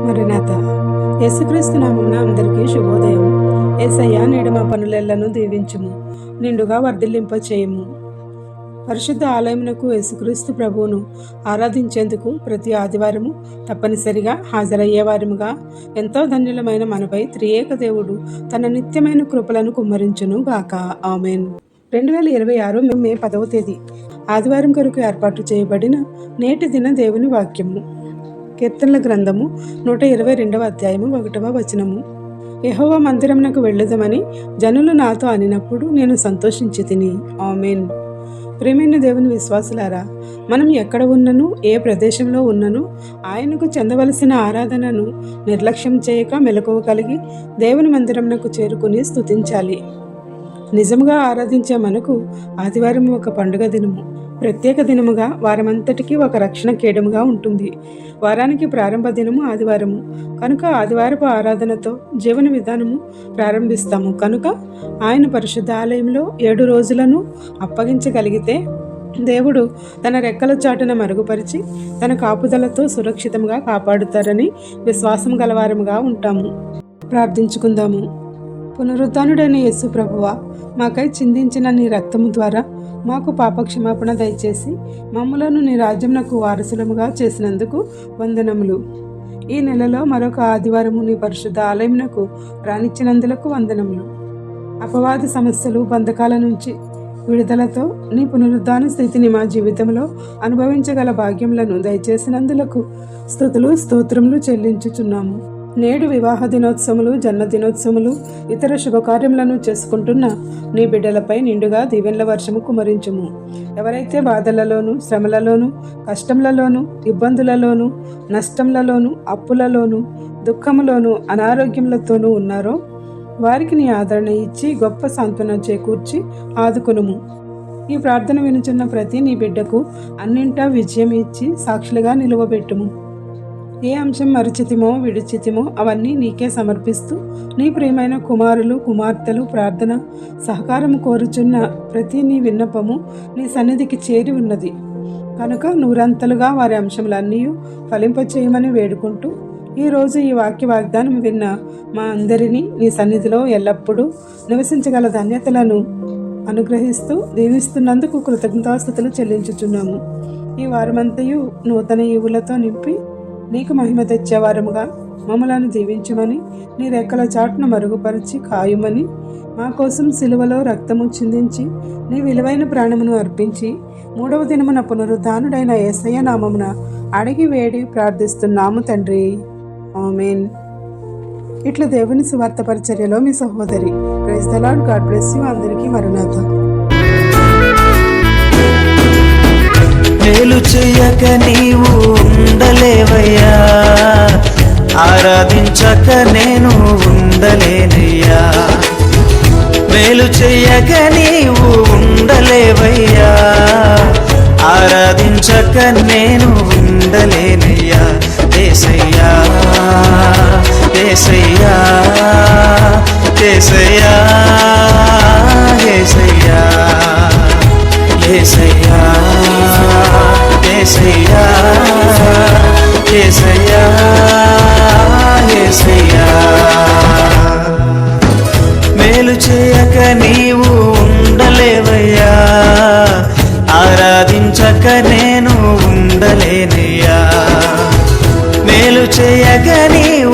మరణాత. యేసుక్రీస్తు నామమున అందరికీ శుభోదయం. యేసయ్య నేడు మా పనులెల్లను దీవించుము, నిండుగా వర్ధిల్లింపచేయుము. పరిశుద్ధ ఆలయమునకు యేసుక్రీస్తు ప్రభువును ఆరాధించేందుకు ప్రతి ఆదివారము తప్పనిసరిగా హాజరయ్యేవారముగా ఎంతో ధన్యులమైన మనపై త్రియేక దేవుడు తన నిత్యమైన కృపలను కుమ్మరించును గాక. ఆమెన్. 2026 మే 10వ తేదీ ఆదివారం కొరకు ఏర్పాటు చేయబడిన నేటి దిన దేవుని వాక్యము. కీర్తనల గ్రంథము 122వ అధ్యాయము 1వ వచనము. యెహోవా మందిరమునకు వెళ్ళుదమని జనులు నాతో అనినప్పుడు నేను సంతోషించి తిని. ఆమెన్. ప్రియమైన దేవుని విశ్వాసులారా, మనం ఎక్కడ ఉన్నను, ఏ ప్రదేశంలో ఉన్నను ఆయనకు చెందవలసిన ఆరాధనను నిర్లక్ష్యం చేయక మెలకువ కలిగి దేవుని మందిరమునకు చేరుకుని స్తుతించాలి. నిజముగా ఆరాధించే మనకు ఆదివారం ఒక పండుగ దినము, ప్రత్యేక దినముగా వారమంతటికీ ఒక రక్షణ కేడముగా ఉంటుంది. వారానికి ప్రారంభ దినము ఆదివారము కనుక ఆదివారపు ఆరాధనతో జీవన విధానము ప్రారంభిస్తాము. కనుక ఆయన పరిశుద్ధ ఆలయంలో 7 రోజులను అప్పగించగలిగితే దేవుడు తన రెక్కల చాటున మరుగుపరిచి తన కాపుదలతో సురక్షితంగా కాపాడుతారని విశ్వాసం గలవారముగా ఉంటాము. ప్రార్థించుకుందాము. పునరుద్ధానుడైన యేసు ప్రభువా, మాకై చిందించిన నీ రక్తము ద్వారా మాకు పాపక్షమాపణ దయచేసి మమ్ములను నీ రాజ్యమునకు వారసులముగా చేసినందుకు వందనములు. ఈ నెలలో మరొక ఆదివారము నీ పరిశుద్ధ ఆలయమునకు రానిచ్చినందులకు వందనములు. అపవాది సమస్యలు, బంధకాల నుంచి విడుదలతో నీ పునరుద్ధాన స్థితిని మా జీవితంలో అనుభవించగల భాగ్యములను దయచేసినందులకు స్తుతులు స్తోత్రములు చెల్లించుచున్నాము. నేడు వివాహ దినోత్సవములు, జన్మదినోత్సవములు, ఇతర శుభకార్యములను చేసుకుంటున్న నీ బిడ్డలపై నిండుగా దీవెనల వర్షము కుమరించుము. ఎవరైతే బాధలలోను, శ్రమలలోను, కష్టములలోను, ఇబ్బందులలోను, నష్టములలోను, అప్పులలోను, దుఃఖములోను, అనారోగ్యములతోనూ ఉన్నారో వారికి నీ ఆదరణ ఇచ్చి గొప్ప సాంత్వనం చేకూర్చి ఆదుకొనుము. ఈ ప్రార్థన వినుచున్న ప్రతి నీ బిడ్డకు అన్నింటా విజయం ఇచ్చి సాక్షులుగా నిలువబెట్టుము. ఏ అంశం మరిచితిమో విడిచితిమో అవన్నీ నీకే సమర్పిస్తూ నీ ప్రియమైన కుమారులు కుమార్తెలు ప్రార్థన సహకారం కోరుచున్న ప్రతి నీ విన్నపము నీ సన్నిధికి చేరి ఉన్నది కనుక నూరంతలుగా వారి అంశములన్నీ ఫలింపచేయమని వేడుకుంటూ ఈరోజు ఈ వాక్య వాగ్దానం విన్న మా అందరినీ నీ సన్నిధిలో ఎల్లప్పుడూ నివసించగల ధన్యతలను అనుగ్రహిస్తూ దీవిస్తున్నందుకు కృతజ్ఞతాస్తుతులు చెల్లించుచున్నాము. ఈ వారమంతయు నూతన ఈవులతో నింపి నీకు మహిమ తెచ్చేవారముగా మమ్మలను దీవించమని, నీ రెక్కల చాటును మరుగుపరిచి కాయుమని, మా కోసం సిలువలో రక్తము చిందించి నీ విలువైన ప్రాణమును అర్పించి 3వ దినమున పునరుద్ధానుడైన యేసయ్య నామమున అడిగి వేడి ప్రార్థిస్తున్నాము తండ్రి. ఆమేన్. ఇట్లా దేవుని సువార్త పరిచర్యలో మీ సహోదరి. Praise the lord. God bless you. అందరికీ మరణాత. మేలు చెయ్యక నీవు ఉండలేవయ్యా, ఆరాధించక నేను ఉండలేనయ్యా. మేలు చెయ్యక నీవు ఉండలేవయ్యా, ఆరాధించక నేను ఉండలేనయ్యా. యేసయ్యా యేసయ్యా యేసయ్యా యేసయ్యా యేసయ్యా యేసయ్యా యేసయ్యా యేసయ్యా. మేలు చేయక నీవు ఉండలేవయ్యా, ఆరాధించక నేను ఉండలేనయ్యా. మేలు చేయక నీవు